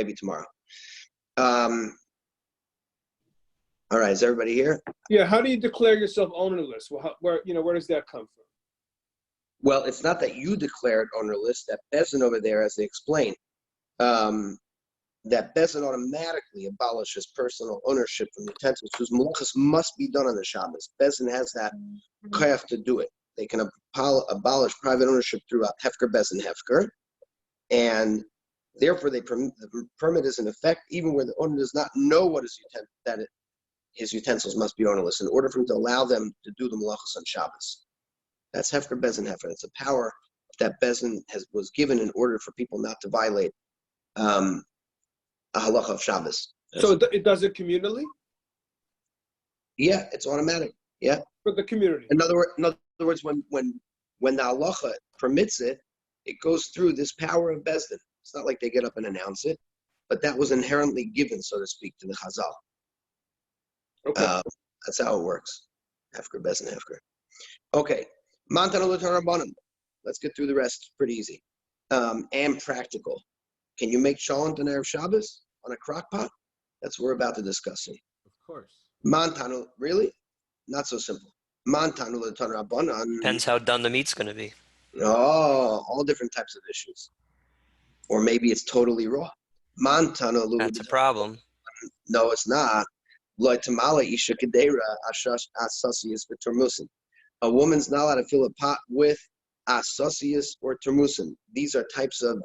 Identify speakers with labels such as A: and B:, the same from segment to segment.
A: maybe tomorrow. All right, is everybody here?
B: Yeah, how do you declare yourself ownerless? Well, where does that come from?
A: Well, it's not that you declared ownerless. That Bezin over there, as they explain, that Bezin automatically abolishes personal ownership from utensils whose malachas must be done on the Shabbos. Bezin has that koyach to do it. They can abolish private ownership throughout Hefker, Bezin, Hefker, and therefore the permit is in effect even where the owner does not know what his utensils must be ownerless in order for him to allow them to do the malachas on Shabbos. That's Hefker, Bezin, Hefker. It's a power that Bezin was given in order for people not to violate a halacha of Shabbos.
B: So it does it communally?
A: Yeah, it's automatic. Yeah.
B: For the community.
A: In other words, when the halacha permits it, it goes through this power of Bezdin. It's not like they get up and announce it, but that was inherently given, so to speak, to the Chazal.
B: Okay.
A: That's how it works. Hefker, Bezdin, Hefker. Okay. Let's get through the rest. Pretty easy. And practical. Can you make shalom on Erev Shabbos on a crock pot? That's what we're about to discuss.
B: Of course.
A: Mantanu, really? Not so simple. Mantanu l'tan rabbanan.
C: Depends how done the meat's going to be.
A: Oh, all different types of issues. Or maybe it's totally raw. Mantanu.
C: That's a problem.
A: No, it's not. Lo tamala isha kedera asasius v'termusin. A woman's not allowed to fill a pot with asosius or termusin. These are types of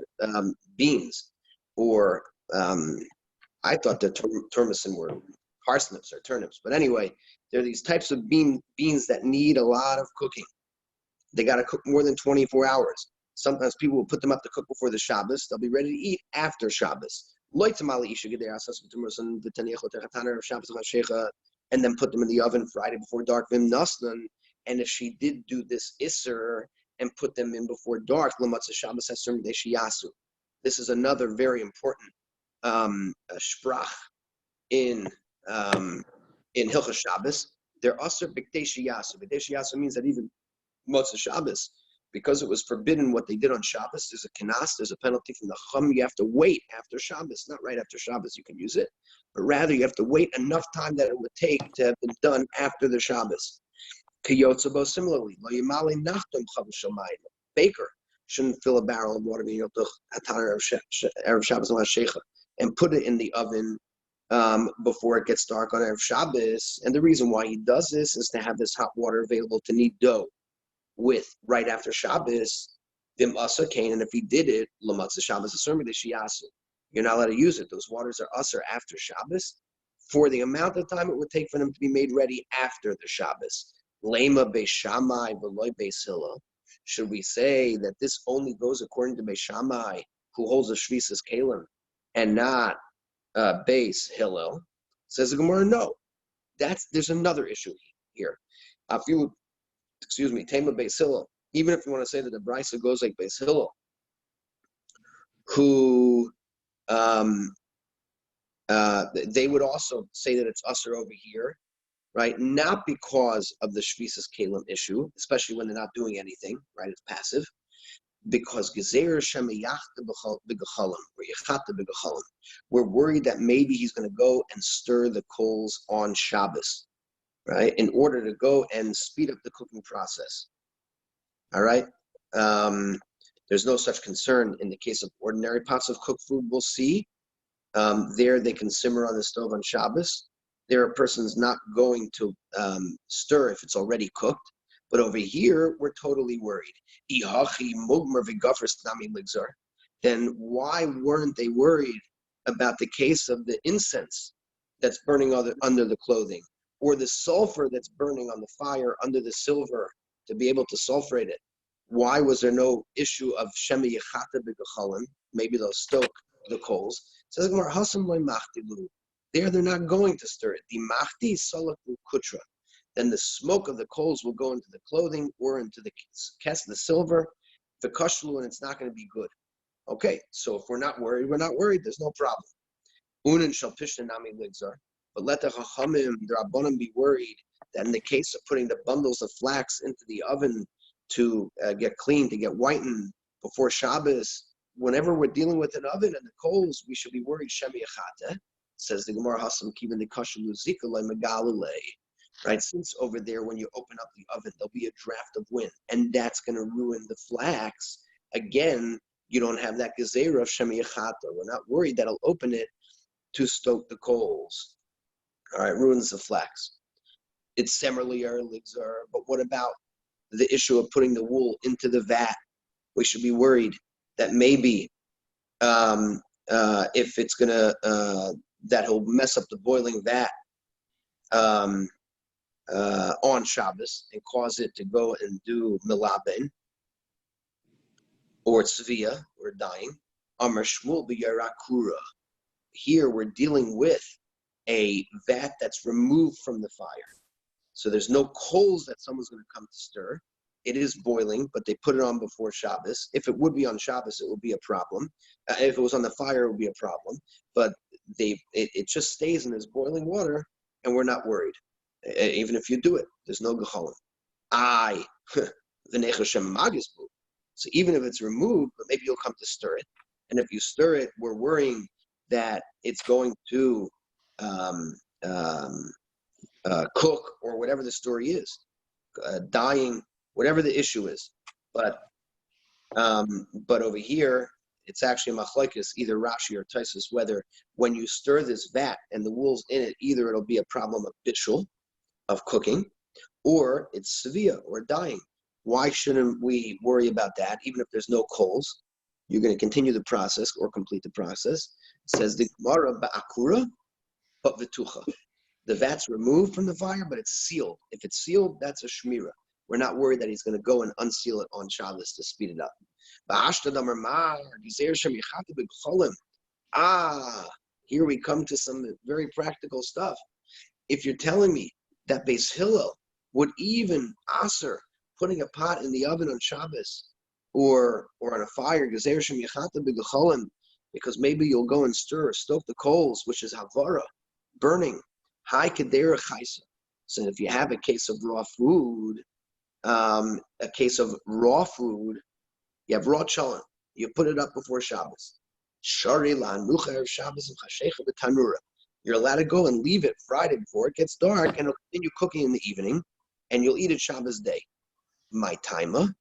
A: beans, or I thought that termusin were parsnips or turnips. But anyway, there are these types of beans that need a lot of cooking. They got to cook more than 24 hours. Sometimes people will put them up to cook before the Shabbos. They'll be ready to eat after Shabbos. And then put them in the oven Friday before dark. And if she did do this Isser and put them in before dark, this is another very important sprach in Hilchos Shabbos. They're Asr B'Ktei Shiyasu. B'Ktei Shiyasu means that even Motzei Shabbos, because it was forbidden what they did on Shabbos, there's a kenas, there's a penalty from the Chum. You have to wait after Shabbos, not right after Shabbos. You can use it, but rather you have to wait enough time that it would take to have been done after the Shabbos. Kiyotzabo similarly, Lo Yimali Nachtom Chav Shamayim. Baker shouldn't fill a barrel of water Erev Shabbos and put it in the oven before it gets dark on Erev Shabbos. And the reason why he does this is to have this hot water available to knead dough with right after Shabbos. Dim Asa Kain, and if he did it, Lamatza Shabbos Asur Shiyasu. You're not allowed to use it. Those waters are Asur after Shabbos for the amount of time it would take for them to be made ready after the Shabbos. Lema Beishamai Veloy Beis Hillel. Should we say that this only goes according to Beis Shammai, who holds a Shvisas Kalim, and not Beis Hillel? Says the Gemara, no. There's another issue here. Tema Beis Hillel. Even if you want to say that the Brisa goes like Beis Hillel, who they would also say that it's usher over here, right? Not because of the Shvisas Kalim issue, especially when they're not doing anything, right? It's passive. Because we're worried that maybe he's going to go and stir the coals on Shabbos, right? In order to go and speed up the cooking process. All right? There's no such concern in the case of ordinary pots of cooked food. We'll see. There they can simmer on the stove on Shabbos. There a person's not going to stir if it's already cooked. But over here, we're totally worried. Then why weren't they worried about the case of the incense that's burning under the clothing, or the sulfur that's burning on the fire under the silver to be able to sulfurate it? Why was there no issue of Shema Yechata B'Gechalim? Maybe they'll stoke the coals. It says, they're not going to stir it. The Machti Salaku Kutra. Then the smoke of the coals will go into the clothing or into the silver, the kashlu, and it's not going to be good. Okay, so if we're not worried, we're not worried. There's no problem. Unin shall pishna nami ligzar. But let the chachamim, the rabbanim, be worried that in the case of putting the bundles of flax into the oven to get clean, to get whitened before Shabbos, whenever we're dealing with an oven and the coals, we should be worried shemi achate. Says the Gemara Hasam Kivan the Kasha Luzika like Megalile. Right? Since over there, when you open up the oven, there'll be a draft of wind, and that's going to ruin the flax. Again, you don't have that gezerah of shemi achate. We're not worried that'll open it to stoke the coals. All right, ruins the flax. It's semerly or ligzar, but what about the issue of putting the wool into the vat? We should be worried that maybe if it's gonna that he'll mess up the boiling vat on Shabbos and cause it to go and do milaben or tzvia or dying. Amar Shmuel b'yarakura. Here we're dealing with a vat that's removed from the fire. So there's no coals that someone's going to come to stir. It is boiling, but they put it on before Shabbos. If it would be on Shabbos, it would be a problem. If it was on the fire, it would be a problem. But it just stays in this boiling water, and we're not worried. Even if you do it, there's no gecholim. So even if it's removed, but maybe you'll come to stir it. And if you stir it, we're worrying that it's going to cook or whatever the story is, dying, whatever the issue is. But over here, it's actually a machlokes, either Rashi or Taisus, whether when you stir this vat and the wool's in it, either it'll be a problem of bitchul, of cooking, or it's severe or dying. Why shouldn't we worry about that, even if there's no coals? You're going to continue the process or complete the process. It says the Gemara ba'akura, but v'tucha. The vat's removed from the fire, but it's sealed. If it's sealed, that's a shmira. We're not worried that he's going to go and unseal it on Shabbos to speed it up. Here we come to some very practical stuff. If you're telling me that Beis Hillel would even aser putting a pot in the oven on Shabbos or on a fire, because maybe you'll go and stoke the coals, which is havara, burning. High kedera chaisa. So if you have a case of raw food, you have raw challah, you put it up before Shabbos. You're allowed to go and leave it Friday before it gets dark, and it'll continue cooking in the evening, and you'll eat it Shabbos day. My taima,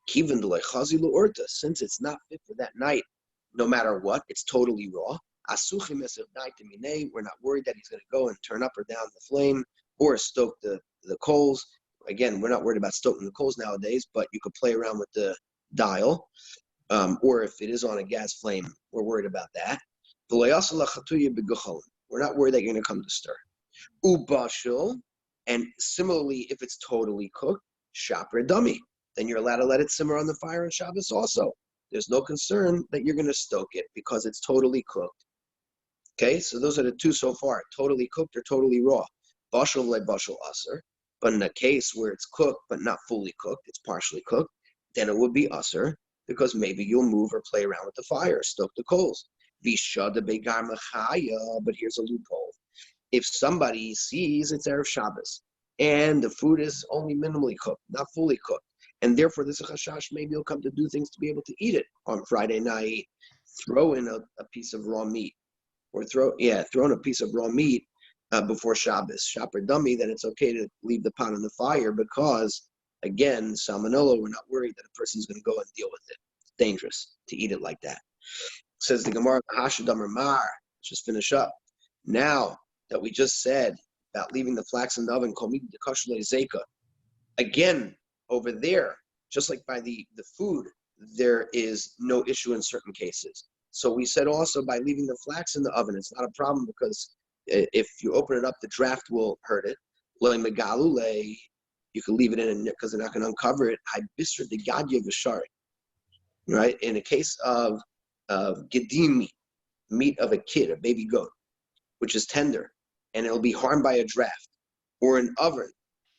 A: kivan d'lechazi l'orta, since it's not fit for that night, no matter what, it's totally raw. We're not worried that he's going to go and turn up or down the flame or stoke the coals. Again, we're not worried about stoking the coals nowadays, but you could play around with the dial. Or if it is on a gas flame, we're worried about that. We're not worried that you're going to come to stir. Ubashil, and similarly, if it's totally cooked, shaper dummy, then you're allowed to let it simmer on the fire on Shabbos also. There's no concern that you're going to stoke it because it's totally cooked. Okay, so those are the two so far, totally cooked or totally raw. Bashal le bashal aser. But in a case where it's cooked but not fully cooked, it's partially cooked, then it would be aser because maybe you'll move or play around with the fire, stoke the coals. Vishada begar mechaya, but here's a loophole. If somebody sees it's Erev Shabbos and the food is only minimally cooked, not fully cooked, and therefore there's a chashash, maybe you'll come to do things to be able to eat it on Friday night, throw in a piece of raw meat, or throw in a piece of raw meat before Shabbos, shaper dummy, then it's okay to leave the pot on the fire because, again, salmonella, we're not worried that a person's going to go and deal with it. It's dangerous to eat it like that. Says the Gemara, Hashadam Mar. Just finish up. Now that we just said about leaving the flax in the oven, again, over there, just like by the food, there is no issue in certain cases. So we said also by leaving the flax in the oven, it's not a problem because if you open it up, the draft will hurt it. You can leave it in because they're not going to uncover it. Right? In a case of gedim meat of a kid, a baby goat, which is tender, and it'll be harmed by a draft, or an oven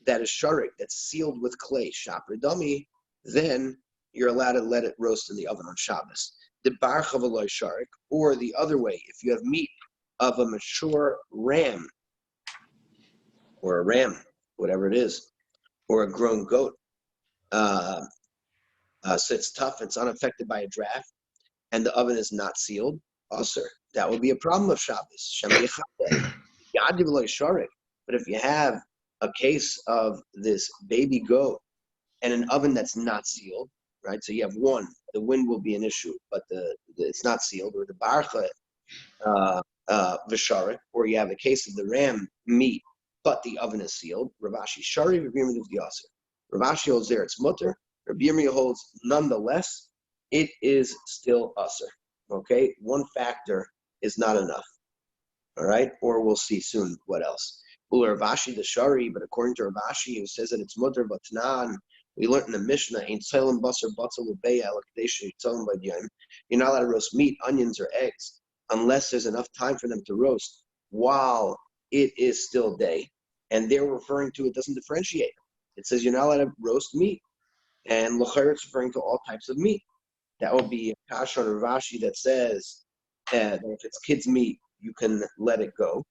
A: that is sharik, that's sealed with clay, shaper dummy, then you're allowed to let it roast in the oven on Shabbos. The barchav aloy sharik, or the other way, if you have meat of a mature ram, or a ram, whatever it is, or a grown goat, so it's tough, it's unaffected by a draft, and the oven is not sealed, Aser. That would be a problem of Shabbos. But if you have a case of this baby goat and an oven that's not sealed, right? So you have one, the wind will be an issue, but it's not sealed, or the barcha visharik, or you have a case of the ram meat, but the oven is sealed. Ravashi shari, Rabbi Yirmiyah of the Aser. Ravashi holds there it's mutter. Rabbi Yirmiyah holds nonetheless it is still Aser. Okay, one factor is not enough. All right, or we'll see soon what else. Ravashi the shari, but according to Ravashi, who says that it's mutter but tanan, we learned in the Mishnah, ain't tzelem basar batzal ubeya alakadeshu tzelem b'yayim. You're not allowed to roast meat, onions, or eggs unless there's enough time for them to roast while it is still day. And they're referring to, it doesn't differentiate. It says you're not allowed to roast meat, and l'chayr it's referring to all types of meat. That would be a kash on Ravashi that says that if it's kids' meat, you can let it go.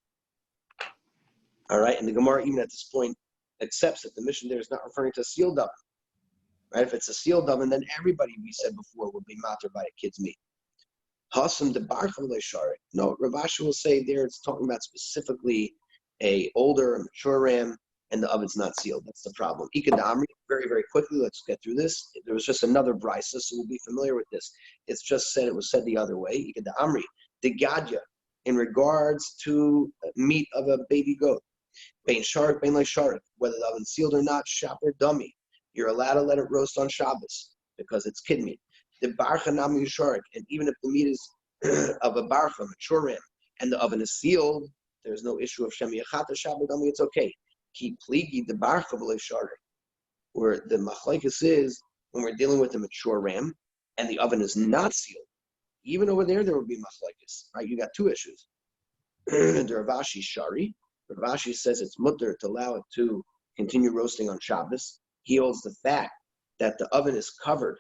A: All right, and the Gemara, even at this point, accepts that the mission there is not referring to a sealed oven. Right? If it's a sealed oven, then everybody, we said before, would be matter by a kid's meat. Hasam de barcha le'sharik. No, Ravashi will say there it's talking about specifically a older, mature ram, and the oven's not sealed. That's the problem. Ikadamri, very, very quickly, let's get through this. There was just another brisa, so we'll be familiar with this. It's just said, it was said the other way. Ikadamri, the gadya, in regards to meat of a baby goat. Bein sharik, bein le'sharik, whether the oven's sealed or not, shap or dummy. You're allowed to let it roast on Shabbos because it's kid meat. The barcha nami sharik, and even if the meat is of a barcha, mature ram, and the oven is sealed, there's no issue of shemi yachata shabbat dummy. It's okay. Keep pligi the barcha v'le sharik, where the machlekes is when we're dealing with a mature ram and the oven is not sealed. Even over there would be machlekes, right? You got two issues. The Ravashi shari. Ravashi says it's mutter to allow it to continue roasting on Shabbos. He holds the fact that the oven is covered,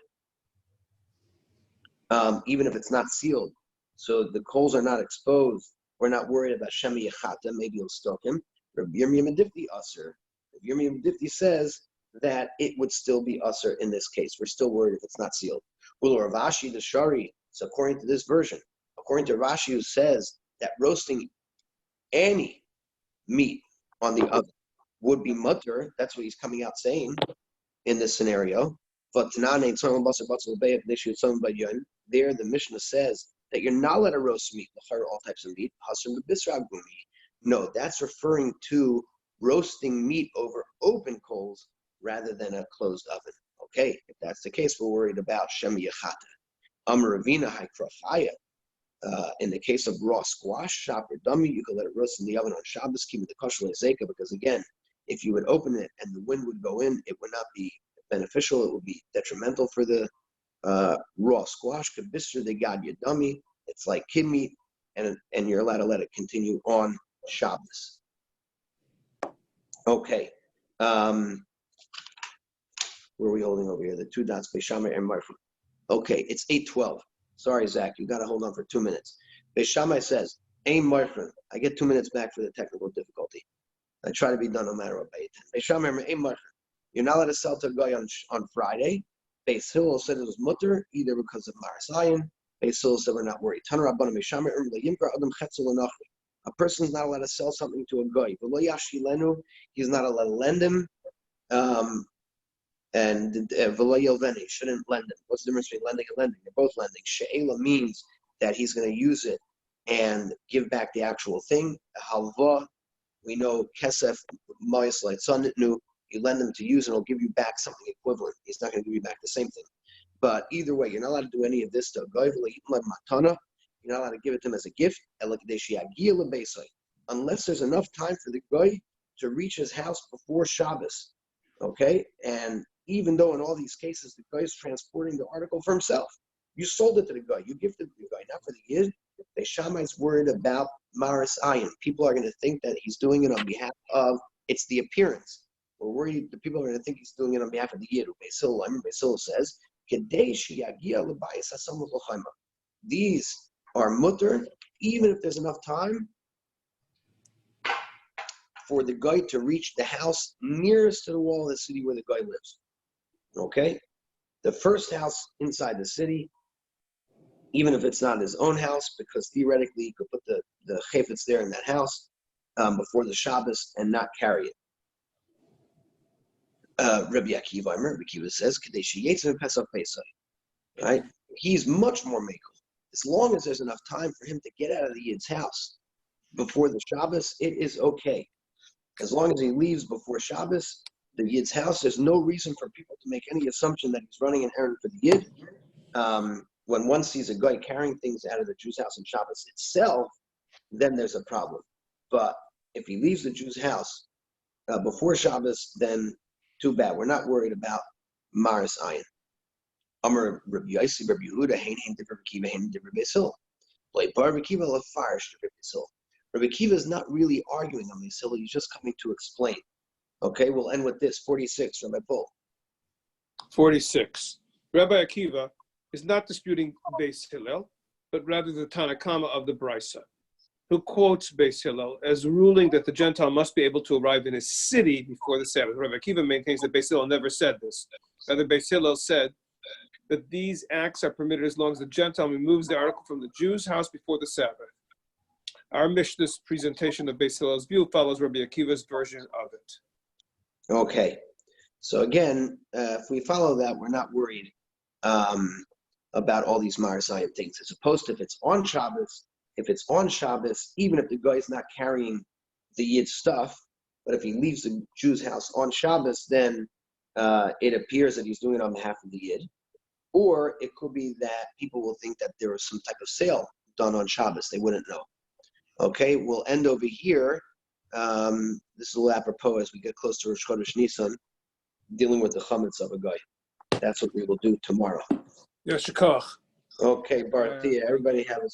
A: even if it's not sealed. So the coals are not exposed. We're not worried about shemi yachata. Maybe you'll stalk him. Rabbi Yirmiyah Medifti aser. Rabbi Yirmiyah Medifti says that it would still be aser in this case. We're still worried if it's not sealed. Ulu Ravashi the shari. So according to this version, according to Rashi, who says that roasting any meat on the oven would be mutter, that's what he's coming out saying in this scenario. But there, the Mishnah says that you're not allowed to roast meat, all types of meat. No, that's referring to roasting meat over open coals rather than a closed oven. Okay, if that's the case, we're worried about shemi yachata. Amaravina haikrafaya. In the case of raw squash, shop or dummy, you can let it roast in the oven on Shabbos, keep it the kosher zeka, because again, if you would open it and the wind would go in, it would not be beneficial. It would be detrimental for the raw squash. Kabisser the gadya dummy. It's like kid meat, and you're allowed to let it continue on Shabbos. Okay. Where are we holding over here? The two dots, Beishamai and Marfa. Okay, it's 8:12. Sorry, Zach, you got to hold on for 2 minutes. Beishamai says, Ein Marfa. I get 2 minutes back for the technical difficulty. I try to be done no matter what. Beishamai, Ein Marfa. You're not allowed to sell to a guy on Friday. Beis Hillel said it was mutter, either because of Marasayan. Beis Hillel said we're not worried. A person's not allowed to sell something to a guy. He's not allowed to lend him. And shouldn't lend him. What's the difference between lending and lending? They're both lending. She'ela means that he's going to use it and give back the actual thing. Halva, we know kesef mayas like sonitnu. You lend them to use and he'll give you back something equivalent. He's not going to give you back the same thing. But either way, you're not allowed to do any of this to a guy. You're not allowed to give it to him as a gift. Unless there's enough time for the guy to reach his house before Shabbos. Okay? And even though in all these cases the guy is transporting the article for himself, you sold it to the guy, you gifted it to the guy, not for the yid. The Shammai's worried about Maris Ayin. People are going to think that he's doing it on behalf of, it's the appearance. We're worried the people are going to think he's doing it on behalf of the yid. Beis Hillel says, these are mutter, even if there's enough time for the guy to reach the house nearest to the wall of the city where the guy lives. Okay? The first house inside the city, even if it's not his own house, because theoretically he could put the chayfetz there in that house before the Shabbos and not carry it. Rabbi Akiva says, Kadeshi Yetzim Pesach Pesach. Right? He's much more makel. As long as there's enough time for him to get out of the Yid's house before the Shabbos, it is okay. As long as he leaves before Shabbos, the Yid's house, there's no reason for people to make any assumption that he's running an errand for the Yid. When one sees a guy carrying things out of the Jew's house on Shabbos itself, then there's a problem. But if he leaves the Jew's house before Shabbos, then too bad. We're not worried about Maris Ayin. Amar Rabbi Yossi, Rabbi Yehuda, Hein Divrei Kiva, Hein Divrei Beis Hillel. Rabbi Kiva lefarish Divrei Beis Hillel. Rabbi Kiva is not really arguing on Beis Hillel. He's just coming to explain. Okay, we'll end with this. 46, Rabbi Paul.
B: 46. Rabbi Akiva is not disputing Beis Hillel, but rather the Tanakama of the Brisa, who quotes Beis Hillel as ruling that the Gentile must be able to arrive in his city before the Sabbath. Rabbi Akiva maintains that Beis Hillel never said this. Rather, Beis Hillel said that these acts are permitted as long as the Gentile removes the article from the Jew's house before the Sabbath. Our Mishnah's presentation of Beis Hillel's view follows Rabbi Akiva's version of it.
A: Okay, so again, if we follow that, we're not worried about all these Marasayim things. As opposed to if it's on Shabbos, even if the guy's not carrying the Yid stuff, but if he leaves the Jew's house on Shabbos, then it appears that he's doing it on behalf of the Yid. Or it could be that people will think that there was some type of sale done on Shabbos. They wouldn't know. Okay, we'll end over here. This is a little apropos as we get close to Rosh Chodesh Nisan, dealing with the chametz of a guy. That's what we will do tomorrow.
B: Yes, Shekach.
A: Okay, Baratia, everybody have a